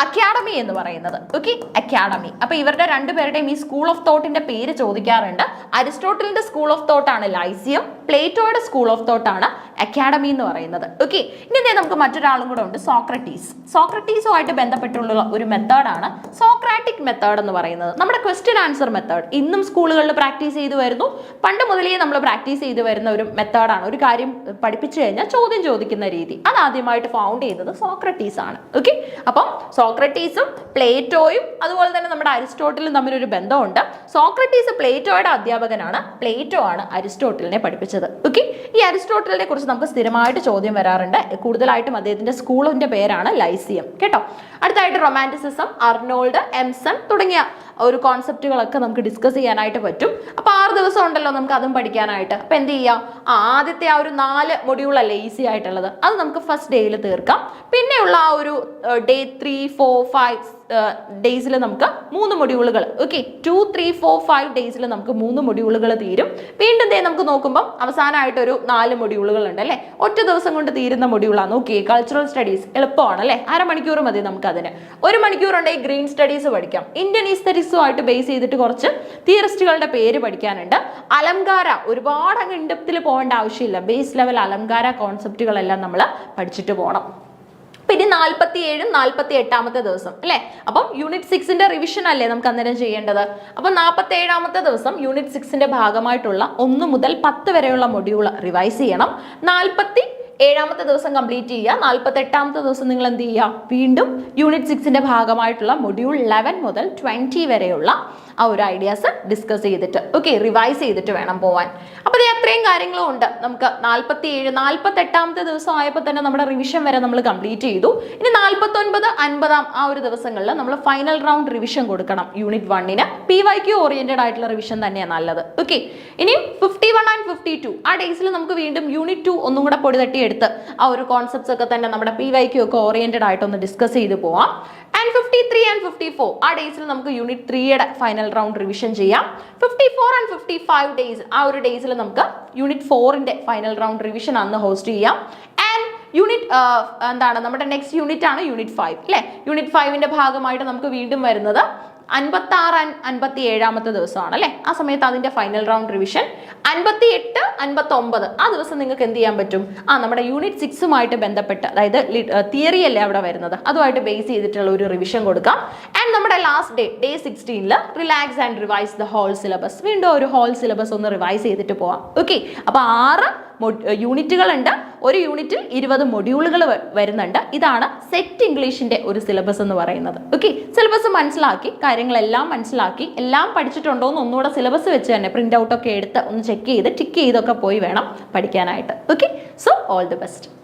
അക്കാഡമി എന്ന് പറയുന്നത്. Okay, academy. അപ്പൊ ഇവരുടെ രണ്ടുപേരുടെയും ഈ സ്കൂൾ ഓഫ് തോട്ടിന്റെ പേര് ചോദിക്കാറുണ്ട്. അരിസ്റ്റോട്ടലിന്റെ സ്കൂൾ ഓഫ് തോട്ട് ആണ് ലൈസിയം, പ്ലേറ്റോയുടെ സ്കൂൾ ഓഫ് തോട്ട് ആണ് അക്കാഡമി എന്ന് പറയുന്നത്. ഓക്കെ, ഇനി നമുക്ക് മറ്റൊരാളും കൂടെ ഉണ്ട്, സോക്രട്ടീസ്. സോക്രട്ടീസുമായിട്ട് ബന്ധപ്പെട്ടുള്ള ഒരു മെത്തേഡാണ് സോക്രാറ്റിക് മെത്തേഡ് എന്ന് പറയുന്നത്. നമ്മുടെ ക്വസ്റ്റ്യൻ ആൻസർ മെത്തേഡ് ഇന്നും സ്കൂളുകളിൽ പ്രാക്ടീസ് ചെയ്തു വരുന്നു. പണ്ട് മുതലേ നമ്മൾ പ്രാക്ടീസ് ചെയ്തു വരുന്ന ഒരു മെത്തേഡാണ്. ഒരു കാര്യം പഠിപ്പിച്ചു കഴിഞ്ഞാൽ ചോദ്യം ചോദിക്കുന്ന രീതി, അത് ആദ്യമായിട്ട് ഫൗണ്ട് ചെയ്തത് സോക്രട്ടീസ് ആണ്. ഓക്കെ, അപ്പം സോക്രട്ടീസും പ്ലേറ്റോയും അതുപോലെ തന്നെ നമ്മുടെ അരിസ്റ്റോട്ടലും തമ്മിലൊരു ബന്ധമുണ്ട്. സോക്രട്ടീസ് പ്ലേറ്റോയുടെ അധ്യാപകനാണ്, പ്ലേറ്റോ ആണ് അരിസ്റ്റോട്ടലിനെ പഠിപ്പിച്ചത്. ഓക്കെ, ഈ അരിസ്റ്റോട്ടലിനെ കുറിച്ച് നമുക്ക് സ്ഥിരമായിട്ട് ചോദ്യം വരാറുണ്ട്. കൂടുതലായിട്ടും അദ്ദേഹത്തിന്റെ സ്കൂളിന്റെ പേരാണ് ലൈസിയം. കേട്ടോ, അടുത്തായിട്ട് റൊമാൻറ്റിസിസം, അർണോൾഡ്, എംസൺ തുടങ്ങിയ ഒരു കോൺസെപ്റ്റുകളൊക്കെ നമുക്ക് ഡിസ്കസ് ചെയ്യാനായിട്ട് പറ്റും. അപ്പോൾ 6 ദിവസം ഉണ്ടല്ലോ നമുക്ക് അതും പഠിക്കാനായിട്ട്. അപ്പോൾ എന്ത് ചെയ്യാം, ആദ്യത്തെ ആ ഒരു 4 മൊഡ്യൂളല്ലേ ഈസി ആയിട്ടുള്ളത്, അത് നമുക്ക് ഫസ്റ്റ് ഡേയിൽ തീർക്കാം. പിന്നെയുള്ള ആ ഒരു ഡേ 3, 4, 5 ഡേയ്സിൽ നമുക്ക് 3 മൊഡ്യൂളുകൾ. ഓക്കെ, 2, 3, 4, 5 ഡേയ്സിൽ നമുക്ക് 3 മൊഡ്യൂളുകൾ തീരും. വീണ്ടും നമുക്ക് നോക്കുമ്പോൾ അവസാനമായിട്ടൊരു 4 മൊഡ്യൂളുകൾ ഉണ്ട് അല്ലേ. ഒറ്റ ദിവസം കൊണ്ട് തീരുന്ന മൊഡ്യൂളാണ്. ഓക്കെ, കൾച്ചറൽ സ്റ്റഡീസ് എളുപ്പമാണ് അല്ലേ, 1/2 മണിക്കൂർ മതി നമുക്ക് അതിന്. 1 മണിക്കൂർ ഉണ്ടെങ്കിൽ ഗ്രീൻ സ്റ്റഡീസ് പഠിക്കാം. ഇന്ത്യൻ ഈസ്തെറ്റിക്സുമായിട്ട് ബേസ് ചെയ്തിട്ട് കുറച്ച് തിയറിസ്റ്റുകളുടെ പേര് പഠിക്കാനുണ്ട്. അലംകാര ഒരുപാട് അങ്ങ് ഇൻഡെപ്തിൽ പോകേണ്ട ആവശ്യമില്ല. ബേസ് ലെവൽ അലംകാര കോൺസെപ്റ്റുകളെല്ലാം നമ്മൾ പഠിച്ചിട്ട് പോകണം. പിന്നെ 47ഉം 48ാമത്തെ ദിവസം അല്ലേ. അപ്പം യൂണിറ്റ് 6ന്റെ റിവിഷൻ അല്ലേ നമുക്ക് അന്നേരം ചെയ്യേണ്ടത്. അപ്പം 47ാമത്തെ ദിവസം യൂണിറ്റ് 6ന്റെ ഭാഗമായിട്ടുള്ള 1 മുതൽ 10 വരെയുള്ള മൊഡ്യൂൾ റിവൈസ് ചെയ്യണം. 47ാമത്തെ ദിവസം കംപ്ലീറ്റ് ചെയ്യുക. 48ാമത്തെ ദിവസം നിങ്ങൾ എന്ത് ചെയ്യുക, വീണ്ടും യൂണിറ്റ് 6ന്റെ ഭാഗമായിട്ടുള്ള മൊഡ്യൂൾ 11 മുതൽ 20 വരെയുള്ള ആ ഒരു ഐഡിയാസ് ഡിസ്കസ് ചെയ്തിട്ട് റിവൈസ് ചെയ്തിട്ട് വേണം പോവാൻ. അപ്പോൾ ഇത് അത്രയും കാര്യങ്ങളും ഉണ്ട്. നമുക്ക് 47, 48ാമത്തെ ദിവസം ആയപ്പോൾ തന്നെ നമ്മുടെ റിവിഷൻ വരെ നമ്മൾ കംപ്ലീറ്റ് ചെയ്തു. ഇനി 49, 50 ആ ഒരു ദിവസങ്ങളിൽ നമ്മൾ ഫൈനൽ റൗണ്ട് റിവിഷൻ കൊടുക്കണം. യൂണിറ്റ് 1ന് PYQ ഓറിയന്റഡ് ആയിട്ടുള്ള റിവിഷൻ തന്നെയാണ് നല്ലത്. ഓക്കെ, ഇനി 51 ആൻഡ് 52 ആ ഡേയ്സിൽ നമുക്ക് വീണ്ടും യൂണിറ്റ് 2 ഒന്നും കൂടെ പൊടി തട്ടിയെടുത്ത് ആ ഒരു കോൺസെപ്റ്റ്സ് ഒക്കെ തന്നെ നമ്മുടെ PYQ ഒക്കെ ഓറിയന്റഡ് ആയിട്ടൊന്ന് ഡിസ്കസ് ചെയ്ത് പോവാം. ആൻഡ് 53 ആൻഡ് 54 ആ ഡേയ്സിൽ നമുക്ക് യൂണിറ്റ് 3യുടെ ഫൈനൽ റൗണ്ട് റിവിഷൻ ചെയ്യാം. 54 ആൻഡ് 55 ഡേയ്സ് ആ ഒരു ഡേയ്സിൽ നമുക്ക് യൂണിറ്റ് 4ന്റെ ഫൈനൽ റൗണ്ട് റിവിഷൻ അന്ന് ഹോസ്റ്റ് ചെയ്യാം. ആൻഡ് യൂണിറ്റ് എന്താണ് നമ്മുടെ നെക്സ്റ്റ് യൂണിറ്റ് ആണ് യൂണിറ്റ് 5 അല്ലേ. യൂണിറ്റ് 5ന്റെ ഭാഗമായിട്ട് നമുക്ക് വീണ്ടും വരുന്നത് 56 ആൻഡ് 57ാമത്തെ ദിവസമാണ് അല്ലേ. ആ സമയത്ത് അതിന്റെ ഫൈനൽ റൗണ്ട് റിവിഷൻ. 58, 59 ആ ദിവസം നിങ്ങൾക്ക് എന്ത് ചെയ്യാൻ പറ്റും, നമ്മുടെ യൂണിറ്റ് 6ഉമായിട്ട് ബന്ധപ്പെട്ട്, അതായത് തിയറി അല്ലേ അവിടെ വരുന്നത്, അതുമായിട്ട് ബേസ് ചെയ്തിട്ടുള്ള ഒരു റിവിഷൻ കൊടുക്കാം. ആൻഡ് നമ്മുടെ ലാസ്റ്റ് ഡേ 16ൽ relax and revise the whole syllabus. വീണ്ടും ഒരു ഹോൾ സിലബസ് ഒന്ന് റിവൈസ് ചെയ്തിട്ട് പോവാം. ഓക്കെ, അപ്പോൾ 6 യൂണിറ്റുകളുണ്ട്. ഒരു യൂണിറ്റിൽ 20 മൊഡ്യൂളുകൾ വരുന്നുണ്ട്. ഇതാണ് സെറ്റ് ഇംഗ്ലീഷിന്റെ ഒരു സിലബസ് എന്ന് പറയുന്നത്. ഓക്കെ, സിലബസ് മനസ്സിലാക്കി, കാര്യങ്ങളെല്ലാം മനസ്സിലാക്കി, എല്ലാം പഠിച്ചിട്ടുണ്ടോ എന്ന് ഒന്നുകൂടെ സിലബസ് വെച്ച് തന്നെ പ്രിന്റ് ഔട്ട് ഒക്കെ എടുത്ത് ഒന്ന് ചെക്ക് ചെയ്ത് ടിക്ക് ചെയ്തൊക്കെ പോയി വേണം പഠിക്കാനായിട്ട്. Okay, so all the best.